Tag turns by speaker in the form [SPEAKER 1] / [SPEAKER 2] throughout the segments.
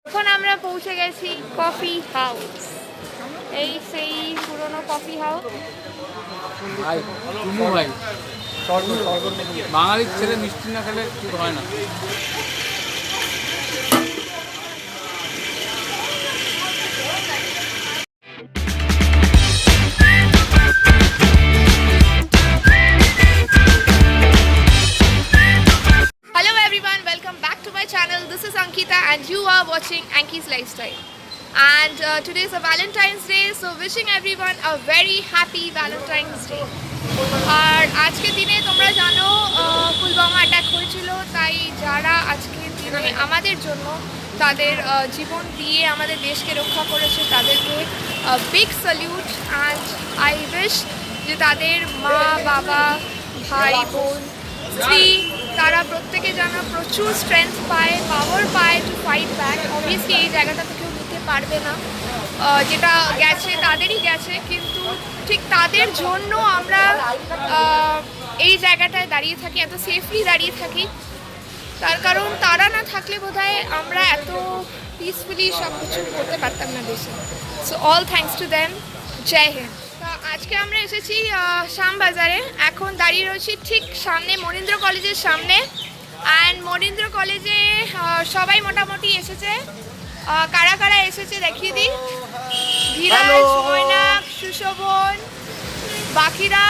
[SPEAKER 1] এখন আমরা পৌঁছে গেছি কফি হাউস। এই সেই পুরনো কফি হাউস।
[SPEAKER 2] ভাই কুমু ভাই বাঙালির ছেলে মিষ্টি না খেলে ঠিক হয় না।
[SPEAKER 1] Hello everyone, welcome back to my channel. This is Ankita and you are watching Anki's Lifestyle. And today is a Valentine's Day, so wishing everyone a very happy Valentine's Day. আর আজকের দিনে তোমরা জানো পুলওয়ামা অ্যাটাক হয়েছিল, তাই যারা আজকের দিনে আমাদের জন্য তাদের জীবন দিয়ে আমাদের দেশকে রক্ষা করেছে তাদেরকে big salute. And I wish যে তাদের মা বাবা ভাই বোন স্ত্রী তারা প্রত্যেকে যেন প্রচুর স্ট্রেংথ পায়, পাওয়ার পায় টু ফাইট ব্যাক। অবভিয়াসলি এই জায়গাটা তো কেউ নিতে পারবে না, যেটা গেছে তাদেরই গেছে, কিন্তু ঠিক তাদের জন্য আমরা এই জায়গাটায় দাঁড়িয়ে থাকি, এত সেফলি দাঁড়িয়ে থাকি। তার কারণ তারা না থাকলে বোধহয় আমরা এত পিসফুলি সব কিছু করতে পারতাম না দেশে। So all thanks to them. জয় হিন্দ। আজকে আমরা এসেছি শ্যামবাজারে। এখন দাঁড়িয়ে রয়েছি ঠিক সামনে মনীন্দ্র কলেজের সামনে। অ্যান্ড মনীন্দ্র কলেজে সবাই মোটামুটি এসেছে। কারা কারা এসেছে দেখিয়ে দিই। ধীরাজ, মৈনাক, সুশোভন, বাকিরা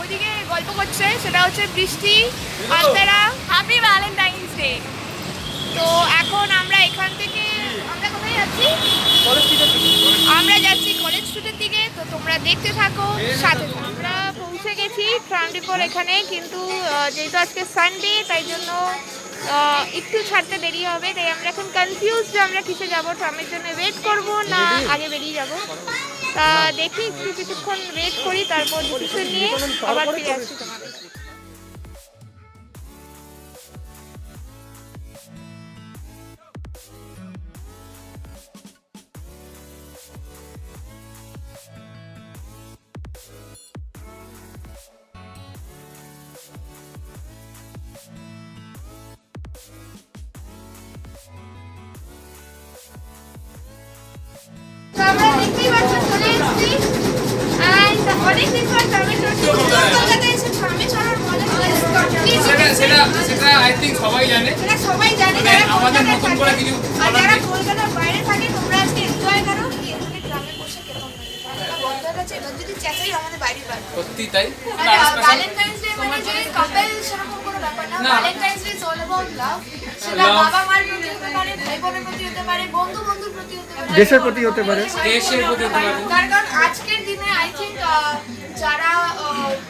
[SPEAKER 1] ওইদিকে গল্প করছে, সেটা হচ্ছে বৃষ্টি, আন্তারা। Happy Valentine's day. তো এখন আমরা এখান থেকে আমরা কোথায় যাচ্ছি? আমরা যাচ্ছি কলেজ স্ট্রিটের দিকে। তো তোমরা দেখতে থাকো, সাথে আমরা পৌঁছে গেছি ট্রাম ডিপোর এখানে, কিন্তু যেহেতু আজকে সানডে তাই জন্য একটু ছাড়তে দেরি হবে, তাই আমরা এখন কনফিউজ যে আমরা কিসে যাবো। ট্রামের জন্য ওয়েট করবো না আগে বেরিয়ে যাবো। তা দেখি একটু কিছুক্ষণ ওয়েট করি, তারপর ডিসিশন নিয়ে আবার ফিরে আসছি তোমাদের। আমরা দেখতেই পাচ্ছি চলে এসেছি। অ্যান্ড অনেকদিন পর ট্রামে চড়ছি। কলকাতায় এসে ট্রামে চড়ার মজা
[SPEAKER 2] সেটা আই থিঙ্ক সবাই জানে,
[SPEAKER 1] সেটা সবাই জানে।
[SPEAKER 2] আমাদের নতুন করে কিছু
[SPEAKER 1] আর যারা কলকাতার বাইরে থাকে তোমরা আজকে এনজয় করো। এখানে ট্রামে বসে কেমন বন্ধ কাছে এবার যদি চেঁচাই আমাদের বাইরে বার
[SPEAKER 2] সত্যি তাই।
[SPEAKER 1] ভ্যালেন্টাইন্স ডে মানে যে কাপল সেরকম কোনো ব্যাপার না। Valentine's day is all about লাভ। সেটা বাবা মার প্রতি হতে পারে, ভাই বোনের প্রতি হতে পারে, বন্ধু বন্ধুর প্রতি হতে পারে,
[SPEAKER 3] দেশের প্রতি হতে পারে,
[SPEAKER 2] দেশের প্রতি হতে পারে।
[SPEAKER 1] তার কারণ আজকের দিনে আই থিঙ্ক যারা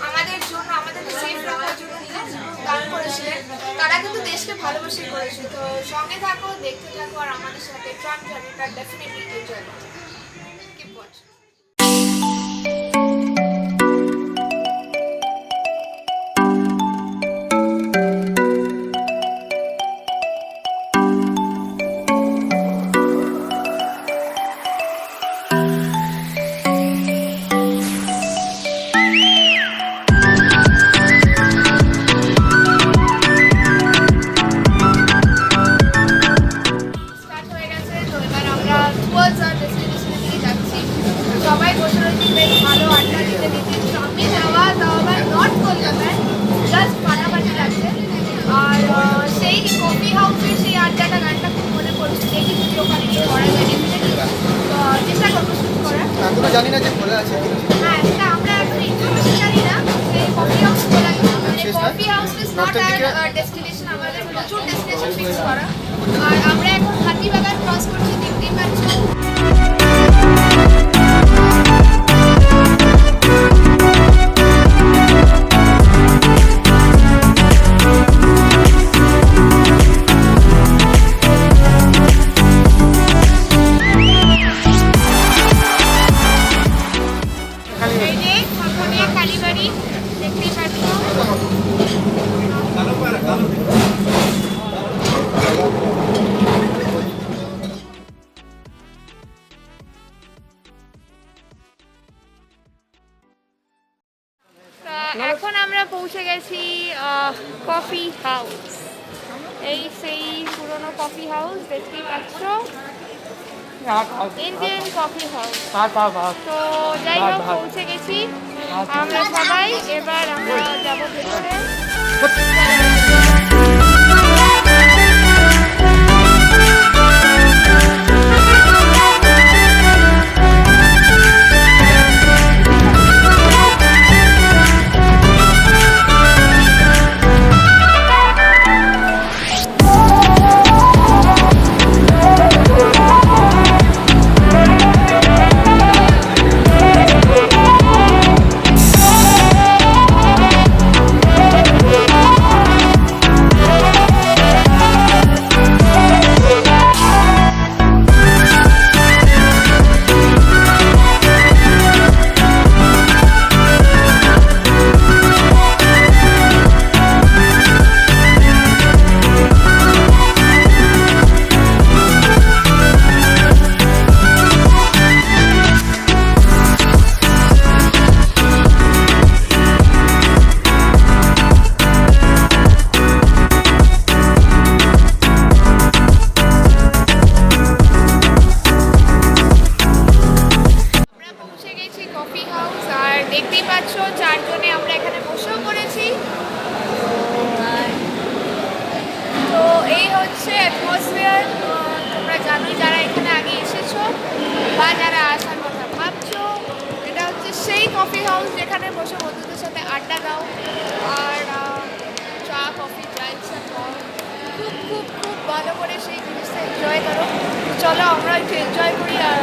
[SPEAKER 1] আমাদের জন্য আমাদেরকে সেফ রাখার জন্য নিজের জীবন দান করেছিলেন তারা কিন্তু দেশকে ভালোবেসে করেছে। তো সঙ্গে থাকো, দেখতে থাকো, আর আমাদের সাথে ট্রাম জার্নিটা ডেফিনেটলি এনজয় করো। Keep watching. সবাই বসে রয়েছে বেশ ভালো আড্ডা দিতে দিতে। ট্রামে যাওয়া তাও আবার নর্থ কলকাতায়, জাস্ট ফাটাফাটি লাগছে। আর সেই কফি হাউসের সেই আড্ডাটা গানটা খুব মনে পড়ছে। দেখি যদি ওখানে কি করা যায়, চেষ্টা করবো শুট করার।
[SPEAKER 3] এখনো জানি না যে খোলা আছে।
[SPEAKER 1] হ্যাঁ, সেটা আমরা এখন ইনফরমেশন জানি না। সেই কফি হাউস খোলা, মানে coffee house is not our destination, আমাদের প্রচুর ডেস্টিনেশন ফিক্স করা। আর আমরা এখন হাতিবাগান ক্রস করছি, দেখতেই পাচ্ছি। কালীবাড়ি দেখতেই পাচ্ছ। এখন আমরা পৌঁছে গেছি কফি হাউস। এই সেই পুরনো কফি হাউস দেখতেই পাচ্ছ, ইন্ডিয়ান কফি হাউস। তো যাই হোক, পৌঁছে গেছি আমরা সবাই। এবার আমরা যাবো ভেতরে। দেখতেই পাচ্ছ চারজনে আমরা এখানে বসেও পড়েছি। তো এই হচ্ছে অ্যাটমসফিয়ার। তোমরা জানোই যারা এখানে আগে এসেছো বা যারা আসার কথা ভাবছো, এটা হচ্ছে সেই কফি হাউস যেখানে বসে বন্ধুদের সাথে আড্ডা দাও আর চা কফি যা ইচ্ছা খাও। খুব খুব খুব ভালো করে সেই জিনিসটা এনজয় করো। চলো আমরা একটু এনজয় করি। আর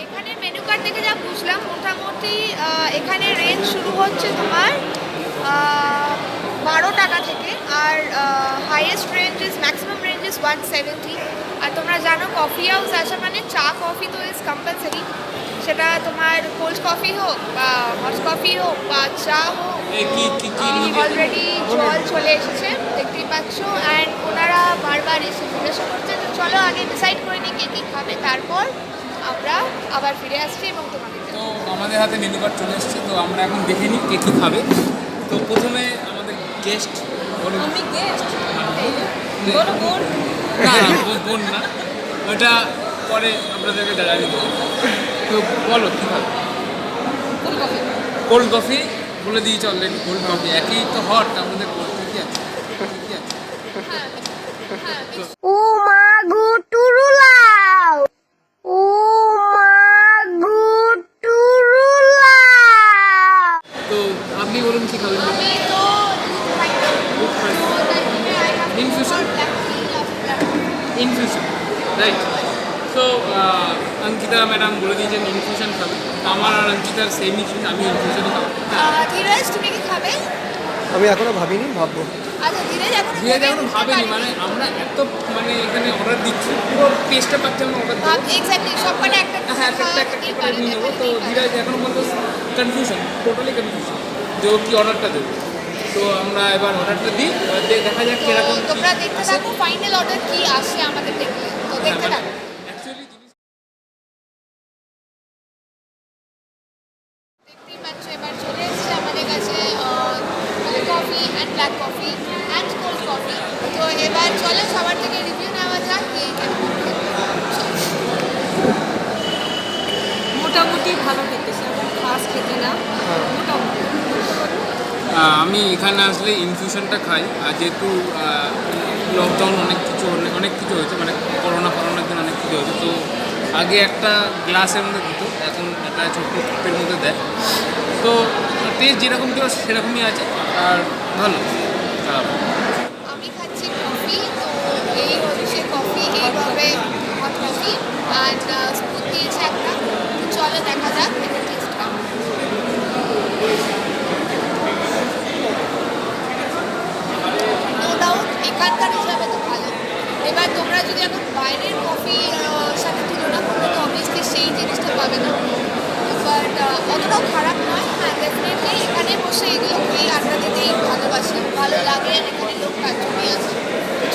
[SPEAKER 1] এখানে মেনু কার্ড থেকে যা বুঝলাম, মোটামুটি এখানে রেঞ্জ শুরু হচ্ছে তোমার 12 টাকা থেকে, আর highest range is maximum range is 170। আর তোমরা জানো কফি হাউস আসা মানে চা কফি তো ইজ কম্পালসারি, সেটা তোমার কোল্ড কফি হোক বা হট কফি হোক বা চা হোক। অলরেডি জল চলে এসেছে দেখতেই পাচ্ছ। অ্যান্ড ওনারা বারবার এসে জিজ্ঞাসা করছে যে চলো আগে ডিসাইড করে নিই কে কী খাবে, তারপর আমরা আবার ফিরে আসছি এবং তোমাদের।
[SPEAKER 2] তো আমাদের হাতে মেনু কার্ড চলে এসেছে, তো আমরা এখন দেখে নিই কে কী খাবে। তো প্রথমে আমাদের গেস্ট বলুন।
[SPEAKER 4] আমি গেস্ট বলো বোন।
[SPEAKER 2] না বোন না, ওটা পরে আপনাদেরকে জানাই দেবো। তো বলো কী খাবে? কোল্ড কফি বলে দিয়েছি অলরেডি। কোল্ড কফি একই তো হট আমাদের ঠিকই আছে, ঠিকই আছে।
[SPEAKER 5] ও মা গো টুরুলাও, ও মা গো টুরুলাও।
[SPEAKER 2] তো আপনি বলুন কী খাবেন?
[SPEAKER 1] আমি তো
[SPEAKER 2] ইনফিউশন, ইনফিউশন রাইট। তো অঙ্কিতা ম্যাডাম বলে দিয়েছেন ইনফিউশন খাবে। আমার আর অঙ্কিতার সেমই ছিল, আমি ইনফিউশনই খাবো।
[SPEAKER 1] ধীরাজ তুমি কি খাবে?
[SPEAKER 3] আমি এখনো ভাবিনি, ভাববো।
[SPEAKER 1] আচ্ছা ধীরাজ এখনো
[SPEAKER 2] ধীরে যেমন ভাবেনি, মানে আমরা এত মানে এখানে অর্ডার দিচ্ছি, পুরো টেস্টটা পাচ্ছি আমরা অর্ডার
[SPEAKER 1] ভাব
[SPEAKER 2] দেবো।
[SPEAKER 1] এক্স্যাক্টলি সবকটা একটা
[SPEAKER 2] হ্যাঁ একটা করে নিয়ে নেবো। তো ধীরাজ এখনো পর্যন্ত কনফিউশন, টোটালি কনফিউশন যে ও কী অর্ডারটা দেবো। তো আমরা এবার অর্ডারটা দিই, এবার দেখা যাক কীরকম
[SPEAKER 1] তোমরা দেখতে থাকো ফাইনাল অর্ডার কি আসে আমাদের দেখলে। তো দেখতে থাকো।
[SPEAKER 2] অ্যাকচুয়ালি
[SPEAKER 1] দেখতেই পাচ্ছ এবার চলে এসেছে আমাদের কাছে coffee and black coffee and cold coffee. তো এবার চলো সবার থেকে রিভিউ নেওয়া যাক কি কেমন খেতে।
[SPEAKER 4] মোটামুটি ভালো খেতে, সেরকম খাস খেতে না, মোটামুটি।
[SPEAKER 2] আমি এখানে আসলে ইনফিউশনটা খাই, আর যেহেতু লকডাউন অনেক কিছু হয়েছে, মানে করোনার জন্য অনেক কিছু হয়েছে। তো আগে একটা গ্লাসের মধ্যে দিত, এখন একটা ছোট্ট কাপের মধ্যে দেয়। তো টেস্ট যেরকম ছিল সেরকমই আছে, আর ভালো খারাপ।
[SPEAKER 1] আমি খাচ্ছি কফি। তো এই হচ্ছে কফি, এইভাবে হট কফি অ্যান্ড স্পুন দিয়েছে একটা। তো চলো দেখা যাক এটা টেস্ট কেমন। নো ডাউট এখানকার হিসাবে তো ভালো। এবার তোমরা যদি এখন বাইরের কফি সাথে তুলনা করবে তো অবভিয়াসলি সেই জিনিসটা পাবে না, বাট অতটাও খারাপ নয়। হ্যাঁ ডেফিনেটলি এখানে বসে এগুলো খেয়ে আড্ডা দিতেই ভালোবাসি, ভালো লাগে। এখানে লোক কাজমই আছে।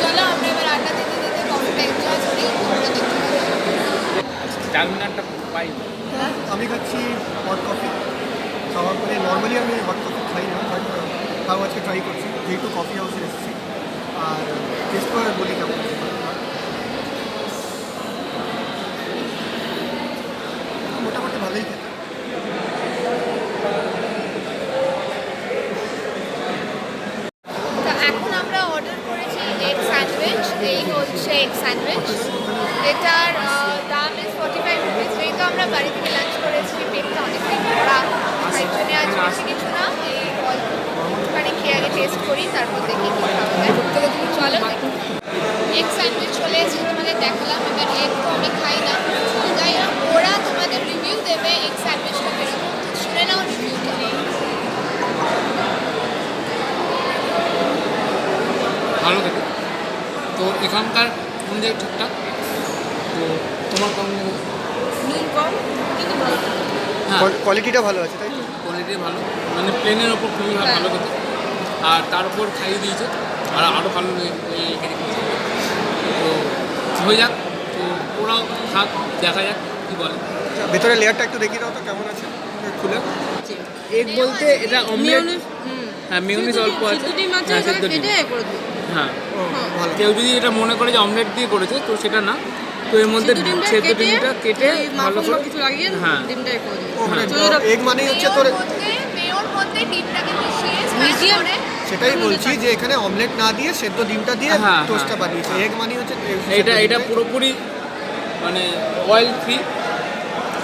[SPEAKER 1] চলো আমরা এবার আড্ডা দিতে দিতে কফিটা
[SPEAKER 2] চাউমিনারটা পাইনি।
[SPEAKER 3] আমি খাচ্ছি হট কফি। খাওয়ার পরে নর্মালি আমি হট কফি খাই না, বাট তাও আজকে ট্রাই করছি, যেহেতু কফি হাউসে এসেছি। আর টেস্ট করে বলি কেমন আছে। মোটামুটি ভালোই খেতে।
[SPEAKER 1] তো এখন আমরা অর্ডার করেছি এগ স্যান্ডউইচ। এই হচ্ছে এগ স্যান্ডউইচ, এটার দাম ইজ 45 রুপিস। যেহেতু আমরা বাড়ি থেকে লাঞ্চ করেছি, পেটটা অনেকটাই ভরা, তাই জন্য আজ বেশি কিছু না, এই অল্পখানি খেয়ে আগে টেস্ট করি, তারপর দেখি কী খাওয়া যায়। চলো এগ স্যান্ডউইচ চলে এসেছে, তোমাদের দেখালাম। এবার এগ তো আমি খাই না, যাই হোক ওরা তোমাদের রিভিউ দেবে এগ স্যান্ডউইচটা বেরোবো, তো শুনে নাও রিভিউটা।
[SPEAKER 2] ভালো খেতে। তো এখানকার অনুযায়ী ঠিকঠাক। তো তোমার কেমন লেগেছে?
[SPEAKER 4] নুন কম কিন্তু ভালো।
[SPEAKER 2] হ্যাঁ,
[SPEAKER 3] কোয়ালিটিটা ভালো আছে, তাই তো?
[SPEAKER 2] কোয়ালিটি ভালো, মানে প্লেনের ওপর খুবই ভালো খেতে। আর তার উপর খাইয়ে দিয়েছে, আর আরও ভালো লেগে দিয়েছে। তো হয়ে যাক, তো ওরাও থাক, দেখা যাক কী বলে।
[SPEAKER 3] ভেতরে লেয়ারটা একটু দেখিয়ে দাও তো কেমন আছে খুলে।
[SPEAKER 2] এগ বলতে এটা অমলেট, হ্যাঁ মিউনিস অল্প আছে,
[SPEAKER 4] সিদ্ধ ডিম আছে,
[SPEAKER 2] হ্যাঁ
[SPEAKER 4] এখানে
[SPEAKER 2] সিদ্ধ ডিম,
[SPEAKER 4] কেটে করে দিই।
[SPEAKER 2] হ্যাঁ।
[SPEAKER 3] ও ভালো।
[SPEAKER 2] কেউ যদি এটা মনে করে যে অমলেট দিয়ে করেছে, তো সেটা না, তো এর মধ্যে সেদ্ধ ডিমটা কেটে ভালো করে,
[SPEAKER 4] কিছু লাগিয়ে
[SPEAKER 2] হ্যাঁ
[SPEAKER 4] ডিমটাই করে দিই।
[SPEAKER 3] ও মানে
[SPEAKER 4] তো এরকম-
[SPEAKER 3] এগ মানেই হচ্ছে তোর,
[SPEAKER 1] মেয়োর মধ্যে ডিমটাকে মিশিয়ে smash
[SPEAKER 4] মিশিয়ে-
[SPEAKER 1] করে
[SPEAKER 3] সেটাই বলছি যে এখানে অমলেট না দিয়ে সেদ্ধ ডিমটা দিয়ে
[SPEAKER 2] হ্যাঁ,
[SPEAKER 3] টোস্টটা
[SPEAKER 2] হ্যাঁ,
[SPEAKER 3] বানিয়েছে।
[SPEAKER 2] হ্যাঁ।
[SPEAKER 3] এগ মানে হচ্ছে
[SPEAKER 2] এটা পুরোপুরি মানে অয়েল ফ্রি।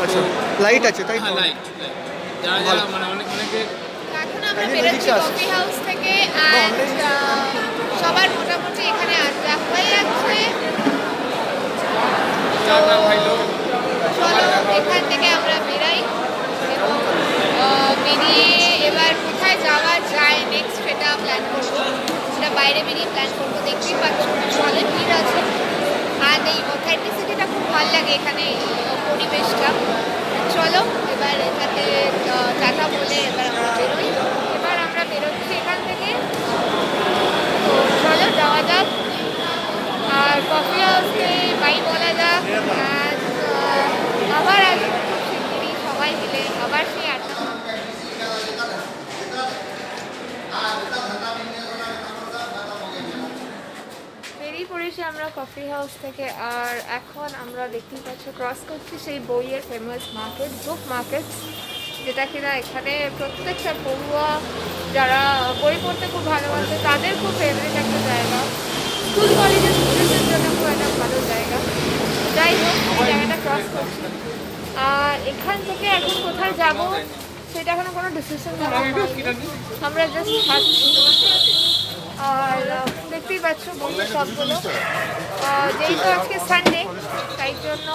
[SPEAKER 3] আচ্ছা, লাইট আছে তাই তো?
[SPEAKER 2] হ্যাঁ লাইট, যারা
[SPEAKER 3] ভালো।
[SPEAKER 2] মানে অনেকে
[SPEAKER 1] এখন আমরা
[SPEAKER 3] এই যে
[SPEAKER 1] বেরোচ্ছি
[SPEAKER 3] এদিকে আসো।
[SPEAKER 1] কফি হাউস থেকে,
[SPEAKER 3] বা
[SPEAKER 1] অ্যান্ড
[SPEAKER 3] online
[SPEAKER 1] সবার মোটামুটি এখানে আড্ডা হয়ে যাচ্ছে।
[SPEAKER 2] যা যা ভাইলো
[SPEAKER 1] চলো এখান থেকে আমরা বেরাই এবং বেরিয়ে এবার কোথায় যাওয়া যায় নেক্সট সেটা প্ল্যান করবো, সেটা বাইরে বেরিয়ে প্ল্যান করবো। দেখতেই পাচ্ছ জলের ভিড় আছে, আর এই অথেন্টিসিটিটা খুব ভালো লাগে এখানে, এই পরিবেশটা। চলো এবার এটাতে টাটা বলে এবার আমরা বেরোই। এবার আমরা বেরোচ্ছি এখান থেকে, তো চলো যাওয়া যাক। আর কফি হাউসে বাই বলা যাক, and, আবার আসবো খুব শিগগিরই সবাই মিলে, আবার সেই আড্ডা। বেরিয়ে পড়েছি আমরা কফি হাউস থেকে, আর এখন আমরা দেখতেই পাচ্ছ ক্রস করছি সেই বইয়ের ফেমাস মার্কেট, বুক মার্কেট, যেটা কিনা এখানে প্রত্যেকটা পড়ুয়া যারা বই পড়তে খুব ভালোবাসে তাদের খুব ফেভারিট একটা জায়গা। স্কুল কলেজের স্টুডেন্টদের জন্য খুব একটা ভালো জায়গা। যাই হোক এই জায়গাটা ক্রস করছি, আর এখান থেকে এখন কোথায় যাব সেটা এখনো কোনো ডিসিশন নেওয়া হয়নি। আমরা জাস্ট খাচ্ছি, আর দেখতেই পাচ্ছ বইয়ের সবগুলো। যেহেতু আজকে সানডে, তাই জন্য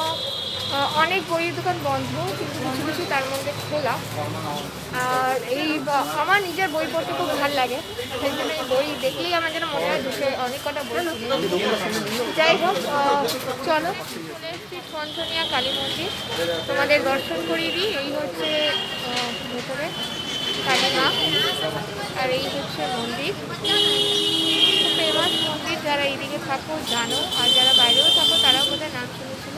[SPEAKER 1] অনেক বইয়ের দোকান বন্ধ, কিন্তু কিছু কিছু তার মধ্যে খোলা। আর এই আমার নিজের বই পড়তে খুব ভালো লাগে, সেই জন্য এই বই দেখলেই আমার যেন মনে হয় ঢুকে অনেক কটা বই কিনে নিই। যাই হোক চলো, চলে এসেছি ঠনঠনিয়া কালী মন্দির, তোমাদের দর্শন করিয়ে দিই। এই হচ্ছে ভেতরে কালী মা, আর এই হচ্ছে মন্দির, খুব ফেমাস মন্দির। যারা এইদিকে থাকো জানো, আর যারা বাইরেও থাকো তারাও বোধহয় নাম শুনেছিল।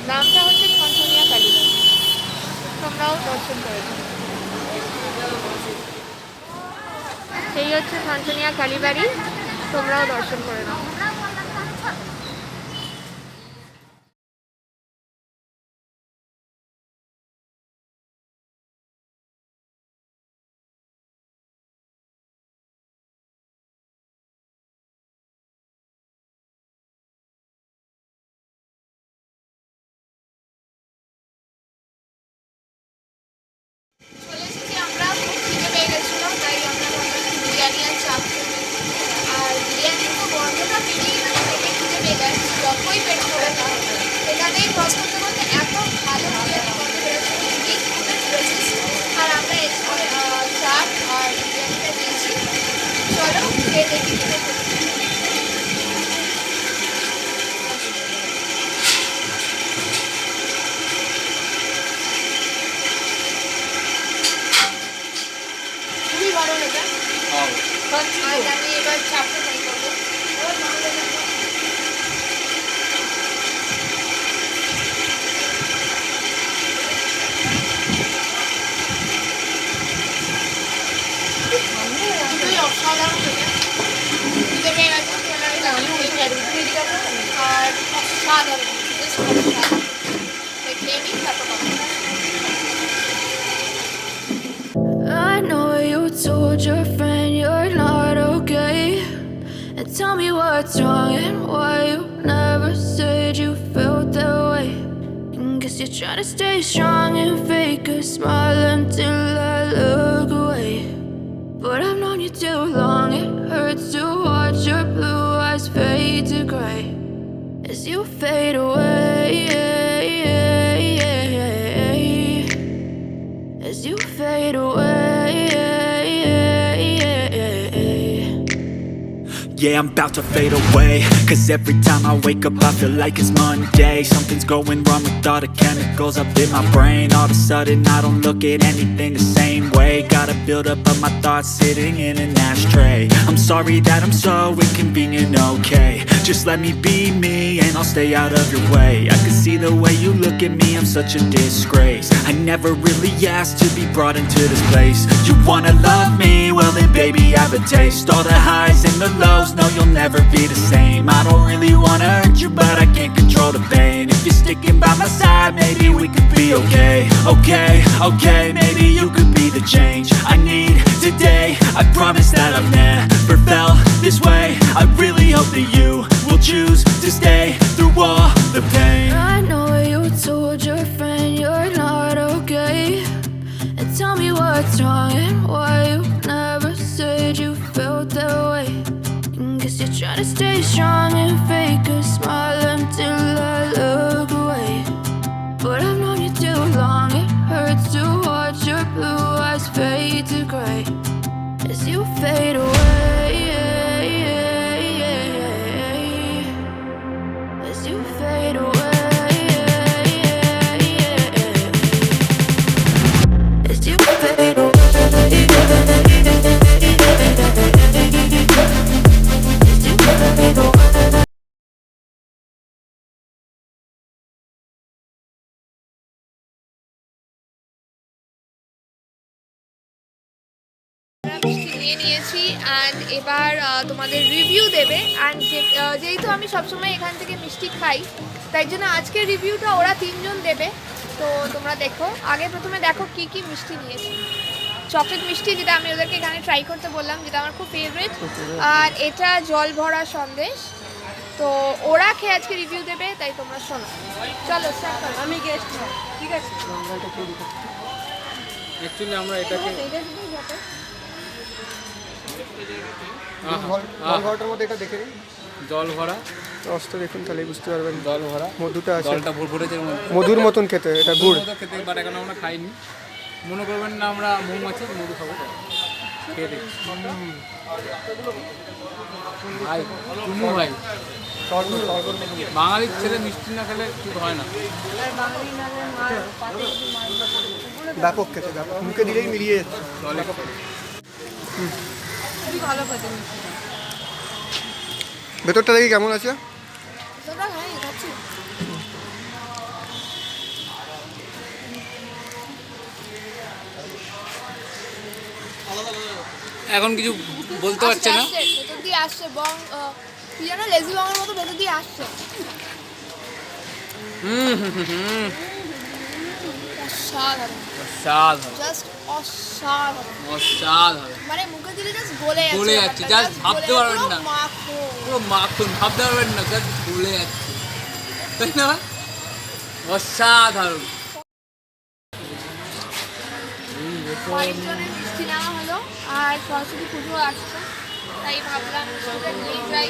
[SPEAKER 1] নামটা হচ্ছে ঠনঠনিয়া কালী মন্দির, তোমরাও দর্শন করে দাও। সেই হচ্ছে ঠনঠনিয়া কালীবাড়ি, তোমরাও দর্শন করে নাও। চলে এসেছি আমরা, খুব খিদে পেয়ে গেছিলো, তাই আমরা ভাবলাম বিরিয়ানি আর চাপ খেয়ে নিই। আর বিরিয়ানি তো গন্ধটা পেরিয়ে গেছে, থেকে খিদে পেয়ে যায়, যতই পেট করে না এখানেই ক্রস করতে করতে এত ভালো বিরিয়ানি গন্ধ বেরোচ্ছে, ঠিক ফুডের ড্রেসেস। আর আমরা এখানে চাট আর বিরিয়ানিটা দিয়েছি। চলো খেয়ে দেখি খেতে খুবই ভালো লেগে। আর আমি এবার চাপটা ট্রাই করবো।
[SPEAKER 6] tell me what's wrong and why you never said you felt that way. And guess you're trying to stay strong and fake a smile until I look away. But I've known you too long, it hurts to watch your blue eyes fade to gray as you fade away, as you fade away.
[SPEAKER 7] Yeah, I'm about to fade away, 'cause every time I wake up I feel like it's Monday. Something's going wrong with all the chemicals up in my brain. All of a sudden I don't look at anything the same way. Gotta build up of my thoughts sitting in an ashtray. I'm sorry that I'm so inconvenient, okay. Just let me be me and I'll stay out of your way. I can see the way you look at me, I'm such a disgrace. I never really asked to be brought into this place. You wanna love me? Well then baby have a taste. All the highs and the lows, no you'll never be the same. I don't really wanna hurt you but I can't control the pain. If you're sticking by my side maybe we could be okay. Okay, maybe you could be the change I need today. I promise that I've never felt this way. I really hope that you will choose to stay through all the pain.
[SPEAKER 6] I know you told your friend you're not okay. And tell me what's wrong and why you never said you felt that way. And guess you're trying to stay strong and fake a smile until I look away. But I've known you too long, it hurts to watch your blue eyes fade to gray as you fade away, as you fade away, as you fade away, as you fade away.
[SPEAKER 1] আমরা মিষ্টি নিয়ে নিয়েছি and এবার তোমাদের review দেবে and যেহেতু আমি সবসময় এখান থেকে মিষ্টি খাই তাই জন্য আজকের রিভিউটা ওরা তিনজন দেবে। তো তোমরা দেখো, আগে প্রথমে দেখো কি কি মিষ্টি নিয়েছি। চকলেট মিষ্টি যেটা আমি ওদেরকে এখানে ট্রাই করতে বললাম, যেটা আমার খুব ফেভারিট, আর এটা জল ভরা সন্দেশ। তো ওরা খেয়ে আজকে রিভিউ দেবে, তাই তোমরা শোনো। চলো স্টার্ট করো।
[SPEAKER 4] আমি গেস্ট, ঠিক আছে?
[SPEAKER 2] অ্যাকচুয়ালি আমরা এটাকে
[SPEAKER 3] ঘরটার মধ্যে এটা দেখে নিন,
[SPEAKER 2] জল ভরা
[SPEAKER 3] রসটা দেখুন তাহলে বুঝতে পারবেন।
[SPEAKER 2] জল ভরা
[SPEAKER 3] মধুটা আছে,
[SPEAKER 2] জলটা ভরেছে
[SPEAKER 3] মধুর মতন খেতে, এটা গুড়।
[SPEAKER 2] খেতে বাট এখন আমরা খাইনি, মনে করবেন না আমরা মৌমাছি মধু খাবো। খেয়ে দেখছি ভাই, চুমু ভাই, বাঙালির ছেলে মিষ্টি না খেলে ঠিক হয় না।
[SPEAKER 3] ব্যাপক খেতে, ব্যাপক, মুখে দিলেই মিলিয়ে যাচ্ছে।
[SPEAKER 2] জলে
[SPEAKER 4] খুবই ভালো খেতে মিষ্টি।
[SPEAKER 3] ভেতরটা দেখি কেমন আছে।
[SPEAKER 1] তোমরা খাই খাচ্ছি।
[SPEAKER 2] এখন কিছু বলতে পারছে না।
[SPEAKER 1] ভেতর দিয়ে আসছে বং, কি জানো লেজি বংয়ের মতো ভেতর দিয়ে আসছে। অসাধারণ,
[SPEAKER 2] অসাধারণ,
[SPEAKER 1] জাস্ট অসাধারণ,
[SPEAKER 2] অসাধারণ,
[SPEAKER 1] মানে মুখে দিলে জাস্ট গলে
[SPEAKER 2] গলে যাচ্ছে, just ভাবতে পারবেন না।
[SPEAKER 1] মাখন।
[SPEAKER 2] পুরো মাখন, ভাবতে পারবেন না, জাস্ট গলে যাচ্ছে, তাই না? অসাধারণ।
[SPEAKER 1] কয়েকজনের মিষ্টি নেওয়া হলো আর সরস্বতী পুজো আসছে, তাই ভাবলাম সেটা নিয়ে যাই।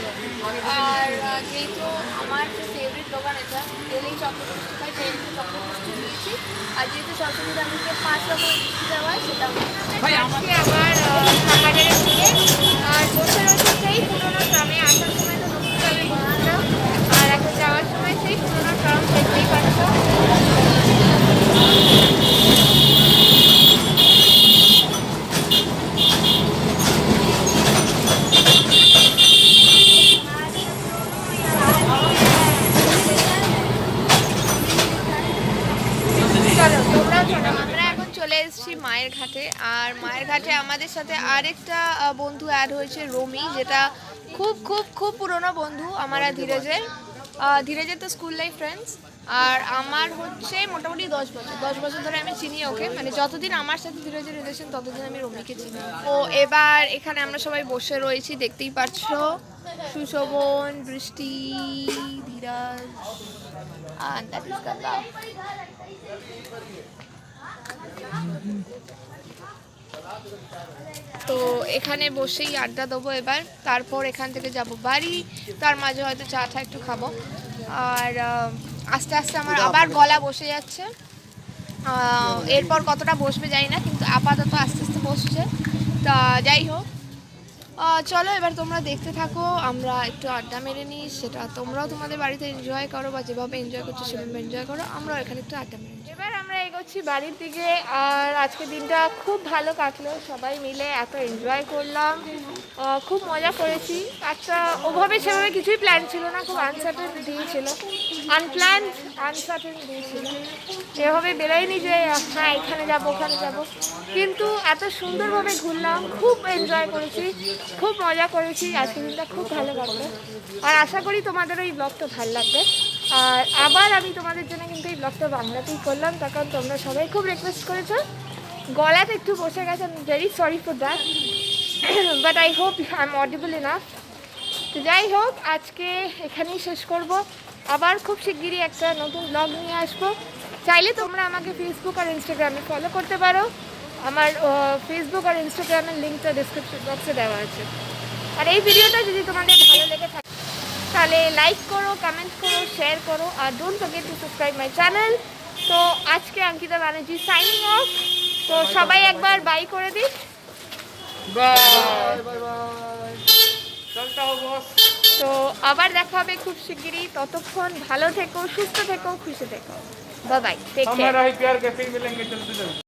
[SPEAKER 1] আর যেহেতু আমার যে ফেভারিট দোকান এটা, এলেই চকলেট মিষ্টি খাই, তাই একটু চকলেট মিষ্টি নিয়েছি। আর যেহেতু সরস্বতী পুজোকে 5 রকমের মিষ্টি দেওয়া হয়, সেটা আজকে আবার বাজারে থেকে আর বসে রয়েছে সেই পুরোনো গ্রামে। আসার সময় তো নতুন গ্রামে বন্ধুরা, আর এখন যাওয়ার সময় সেই পুরোনো গ্রাম দেখতেই পাচ্ছ। চলো তোমরাও চলো, আমরা এখন চলে এসেছি মায়ের ঘাটে। আর মায়ের ঘাটে আমাদের সাথে আরেকটা বন্ধু অ্যাড হয়েছে, রমি, যেটা খুব খুব খুব পুরনো বন্ধু আমার আর ধীরেজের। ধীরেজের তো স্কুল লাইফ ফ্রেন্ডস, আর আমার হচ্ছে মোটামুটি 10 বছর ধরে আমি চিনি ওকে। মানে যতদিন আমার সাথে ধীরেজের রিলেশন ততদিন আমি রমিকে চিনি। ও এবার এখানে আমরা সবাই বসে রয়েছি, দেখতেই পাচ্ছ। সুশোভন, বৃষ্টি, Dhiraj, and that is Ganga. তো এখানে বসেই আড্ডা দেবো এবার, তারপর এখান থেকে যাব বাড়ি, তার মাঝে হয়তো চা টা একটু খাবো। আর আস্তে আস্তে আমার আবার গলা বসে যাচ্ছে, এরপর কতটা বসবে জানি না, কিন্তু আপাতত আস্তে আস্তে বসছে। তা যাই হোক, চলো এবার তোমরা দেখতে থাকো, আমরা একটু আড্ডা মেরে নিই, সেটা তোমরাও তোমাদের বাড়িতে এনজয় করো, বা যেভাবে এনজয় করছো সেভাবে এনজয় করো, আমরাও এখানে একটু আড্ডা মেরে নিই। এবার আমরা এগোচ্ছি বাড়ির দিকে। আর আজকে দিনটা খুব ভালো কাটলো, সবাই মিলে এত এনজয় করলাম, খুব মজা করেছি। একটা ওভাবে সেভাবে কিছুই প্ল্যান ছিল না, খুব আনসার্টেন দিয়েছিল, আনপ্ল্যান্ড আনসার্টেন দিয়েছিল, এভাবে বেরোয়নি যে হ্যাঁ এখানে যাবো ওখানে যাবো, কিন্তু এত সুন্দরভাবে ঘুরলাম, খুব এনজয় করেছি, খুব মজা করেছি। আজকের দিনটা খুব ভালো কাটলো, আর আশা করি তোমাদেরও এই ব্লগটা ভালো লাগবে। আর আবার আমি তোমাদের জন্য কিন্তু এই ব্লগটা বাংলাতেই করলাম, তার কারণ তোমরা সবাই খুব রিকোয়েস্ট করেছো। গলাতে একটু বসে গেছে, I am very sorry for that, but I hope I am audible enough. তো যাই হোক, আজকে এখানেই শেষ করব, আবার খুব শিগগিরই একটা নতুন ব্লগ নিয়ে আসবো। চাইলে তোমরা আমাকে ফেসবুক আর ইনস্টাগ্রামে ফলো করতে পারো, আমার ফেসবুক আর ইনস্টাগ্রামের লিঙ্কটা ডিসক্রিপশন বক্সে দেওয়া আছে। আর এই ভিডিওটা যদি তোমাদের ভালো লেগে থাকে তাহলে লাইক করো, কমেন্ট করো, শেয়ার করো, আর don't forget to subscribe my channel. তো আজকে অঙ্কিতা ব্যানার্জি সাইনিং অফ। তো সবাই একবার বাই করে দিই। তো আবার দেখা হবে খুব শিগগিরই, ততক্ষণ ভালো থেকো, সুস্থ থেকো, খুশি থেকো, বাই বাই, টেক কেয়ার।